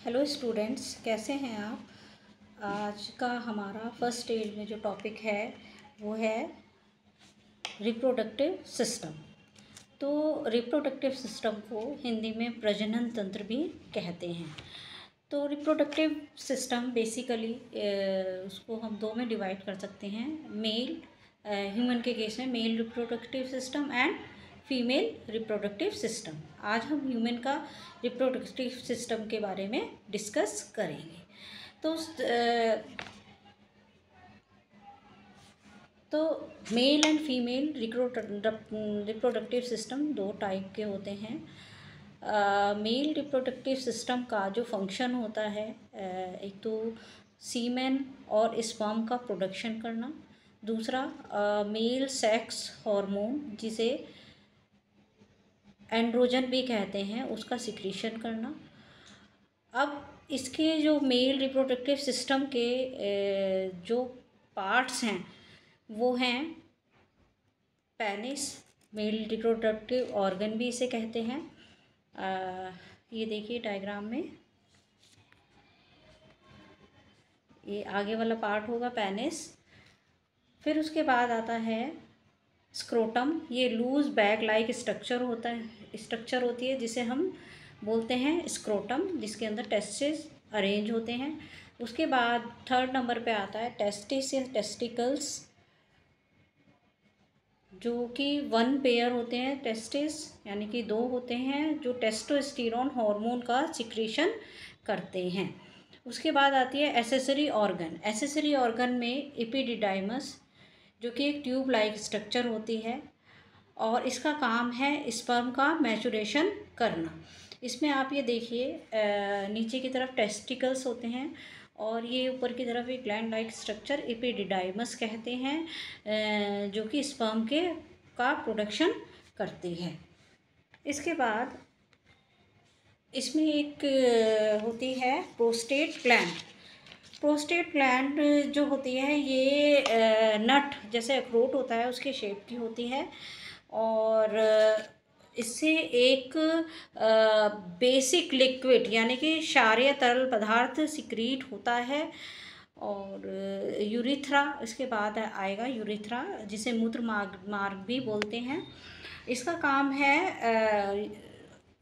Hello students, कैसे हैं आप। आज का हमारा फर्स्ट स्टेज में जो टॉपिक है वो है रिप्रोडक्टिव सिस्टम। तो रिप्रोडक्टिव सिस्टम को हिंदी में प्रजनन तंत्र भी कहते हैं। तो रिप्रोडक्टिव सिस्टम बेसिकली उसको हम दो में डिवाइड कर सकते हैं। मेल ह्यूमन के केस में male reproductive system and female reproductive system. आज हम ह्यूमन का रिप्रोडक्टिव सिस्टम के बारे में डिस्कस करेंगे। तो male and female reproductive system दो टाइप के होते हैं। मेल रिप्रोडक्टिव सिस्टम का जो फंक्शन होता है, एक तो सीमेन और स्पर्म का प्रोडक्शन करना, दूसरा मेल सेक्स हार्मोन जिसे एंड्रोजन भी कहते हैं उसका सिक्रीशन करना। अब इसके जो मेल रिप्रोडक्टिव सिस्टम के जो पार्ट्स हैं वो हैं पेनिस, मेल रिप्रोडक्टिव ऑर्गन भी इसे कहते हैं। ये देखिए डायग्राम में, ये आगे वाला पार्ट होगा पेनिस। फिर उसके बाद आता है स्क्रोटम। ये लूज बैग लाइक स्ट्रक्चर होती है जिसे हम बोलते हैं स्क्रोटम, जिसके अंदर टेस्टिस अरेंज होते हैं। उसके बाद थर्ड नंबर पे आता है टेस्टिस या टेस्टिकल्स, जो कि वन पेयर होते हैं। टेस्टिस यानी कि दो होते हैं जो टेस्टोस्टेरोन हार्मोन का सिक्रीशन करते हैं। उसके बाद आती है एसेसरी ऑर्गन। एसेसरी ऑर्गन में एपिडिडाइमस, जो कि एक ट्यूब लाइक स्ट्रक्चर होती है और इसका काम है स्पर्म का मैचुरेशन करना। इसमें आप ये देखिए, नीचे की तरफ टेस्टिकल्स होते हैं और ये ऊपर की तरफ एक ग्लैंड लाइक स्ट्रक्चर एपिडिडाइमस कहते हैं, जो कि स्पर्म का प्रोडक्शन करती है। इसके बाद इसमें एक होती है प्रोस्टेट ग्लैंड। प्रोस्टेट ग्लैंड जो होती है ये नट जैसे अखरोट होता है उसके शेप की होती है और इससे एक बेसिक लिक्विड यानी कि क्षारीय तरल पदार्थ सिक्रीट होता है। और यूरिथ्रा, इसके बाद आएगा यूरिथ्रा जिसे मूत्र मार्ग भी बोलते हैं। इसका काम है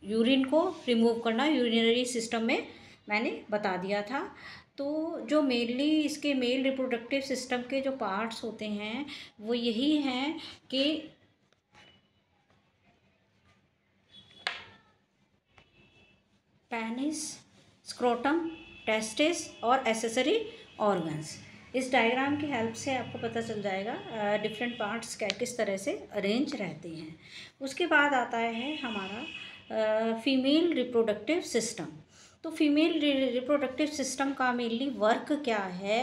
यूरिन को रिमूव करना। यूरिनरी सिस्टम में मैंने बता दिया था। तो जो मेनली इसके मेल रिप्रोडक्टिव सिस्टम के जो पार्ट्स होते हैं वो यही हैं कि पेनिस, स्क्रोटम, टेस्टिस और एसेसरी ऑर्गन्स। इस डायग्राम की हेल्प से आपको पता चल जाएगा डिफरेंट पार्ट्स किस तरह से अरेंज रहते हैं। उसके बाद आता है हमारा फीमेल रिप्रोडक्टिव सिस्टम। तो फीमेल रिप्रोडक्टिव सिस्टम का मेनली वर्क क्या है,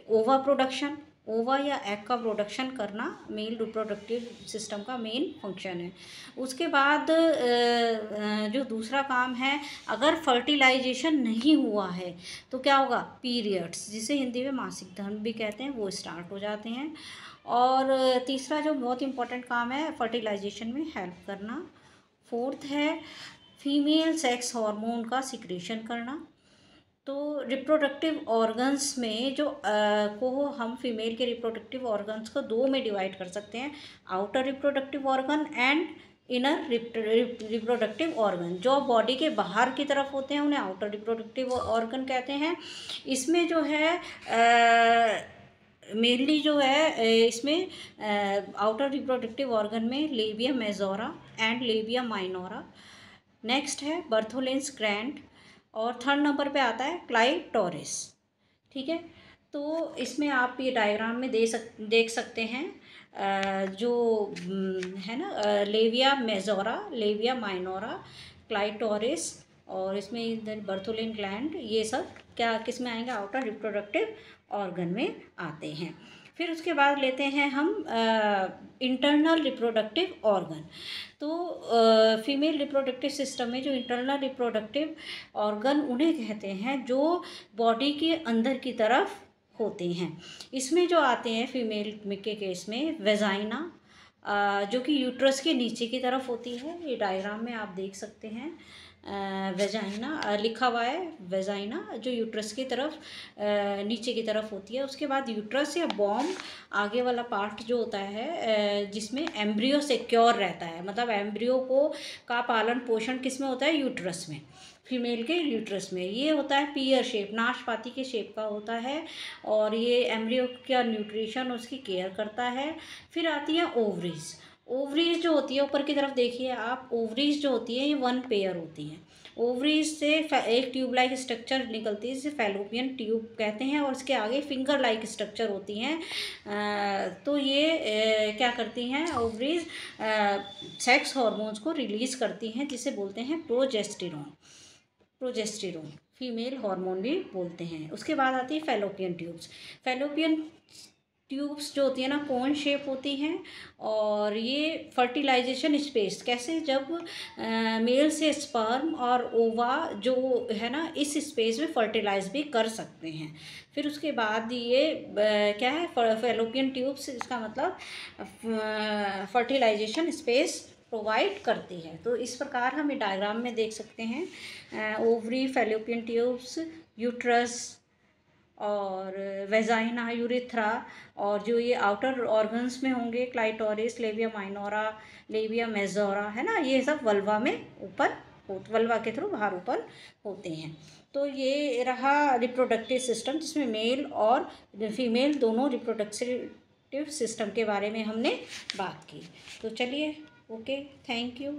ओवा प्रोडक्शन, ओवा या एग का प्रोडक्शन करना मेल रिप्रोडक्टिव सिस्टम का मेन फंक्शन है। उसके बाद जो दूसरा काम है, अगर फर्टिलाइजेशन नहीं हुआ है तो क्या होगा, पीरियड्स जिसे हिंदी में मासिक धर्म भी कहते हैं वो स्टार्ट हो जाते हैं। और तीसरा जो बहुत इम्पोर्टेंट काम है, फर्टिलाइजेशन में हेल्प करना। फोर्थ है फीमेल सेक्स हार्मोन का सिक्रीशन करना। तो रिप्रोडक्टिव ऑर्गन्स में जो को हम फीमेल के रिप्रोडक्टिव ऑर्गन्स को दो में डिवाइड कर सकते हैं, outer reproductive organ and inner reproductive organ. जो बॉडी के बाहर की तरफ होते हैं उन्हें आउटर रिप्रोडक्टिव ऑर्गन कहते हैं। इसमें जो है मेनली जो है इसमें आउटर रिप्रोडक्टिव ऑर्गन में labia majora and labia minora. Next है बर्थोलेंस ग्लैंड और थर्ड नंबर पे आता है क्लाइटोरिस। ठीक है, तो इसमें आप ये डायग्राम में देख सकते हैं जो है ना, labia majora, labia minora, clitoris और इसमें इधर बर्थोलिन ग्लैंड, ये सब क्या किस में आएंगे, आउटर रिप्रोडक्टिव ऑर्गन में आते हैं। फिर उसके बाद लेते हैं हम इंटरनल रिप्रोडक्टिव ऑर्गन। तो फीमेल रिप्रोडक्टिव सिस्टम में जो इंटरनल रिप्रोडक्टिव ऑर्गन उन्हें कहते हैं जो बॉडी के अंदर की तरफ होते हैं। इसमें जो आते हैं फीमेल के केस में वेजाइना, जो कि यूट्रस के नीचे की तरफ होती है, ये डायग्राम में आप देख सकते हैं। वेजाइना लिखा हुआ है, वेजाइना जो यूट्रस की तरफ नीचे की तरफ होती है। उसके बाद यूट्रस या बॉम्ब आगे वाला पार्ट जो होता है जिसमें एम्ब्रियो सिक्योर रहता है, मतलब एम्ब्रियो को का पालन पोषण किस में होता है, यूट्रस में, फीमेल के यूट्रस में। ये होता है पीयर शेप, नाशपाती के शेप का होता है, और ये एम्ब्रियो का न्यूट्रिशन उसकी केयर करता है। फिर आती है ओवरीज। ओवरीज जो होती है, ऊपर की तरफ देखिए आप, ओवरीज जो होती है ये 1 पेयर होती है। ओवरीज से एक ट्यूब लाइक स्ट्रक्चर निकलती है जिसे फैलोपियन ट्यूब कहते हैं, और इसके आगे फिंगर लाइक स्ट्रक्चर होती हैं। तो ये क्या करती हैं ओवरीज, सेक्स हार्मोन्स को रिलीज़ करती हैं जिसे बोलते हैं प्रोजेस्टेरॉन। प्रोजेस्टेरॉन फीमेल हार्मोन भी बोलते हैं। उसके बाद आती है फैलोपियन ट्यूब्स। फैलोपियन ट्यूब्स जो होती है ना, कोन शेप होती हैं, और ये फर्टिलाइजेशन स्पेस कैसे, जब मेल से स्पर्म और ओवा जो है ना इस स्पेस में फर्टिलाइज भी कर सकते हैं। फिर उसके बाद ये क्या है, फैलोपियन ट्यूब्स, इसका मतलब फर्टिलाइजेशन स्पेस प्रोवाइड करती है। तो इस प्रकार हम डायग्राम में देख सकते हैं ओवरी, फैलोपियन ट्यूब्स, यूट्रस और वेजाइना, यूरिथ्रा, और जो ये आउटर ऑर्गन्स में होंगे clitoris, labia minora, labia majora, है ना, ये सब वल्वा में ऊपर वल्वा के थ्रू बाहर ऊपर होते हैं। तो ये रहा रिप्रोडक्टिव सिस्टम जिसमें मेल और फीमेल दोनों रिप्रोडक्टिव सिस्टम के बारे में हमने बात की। तो चलिए, ओके, थैंक यू।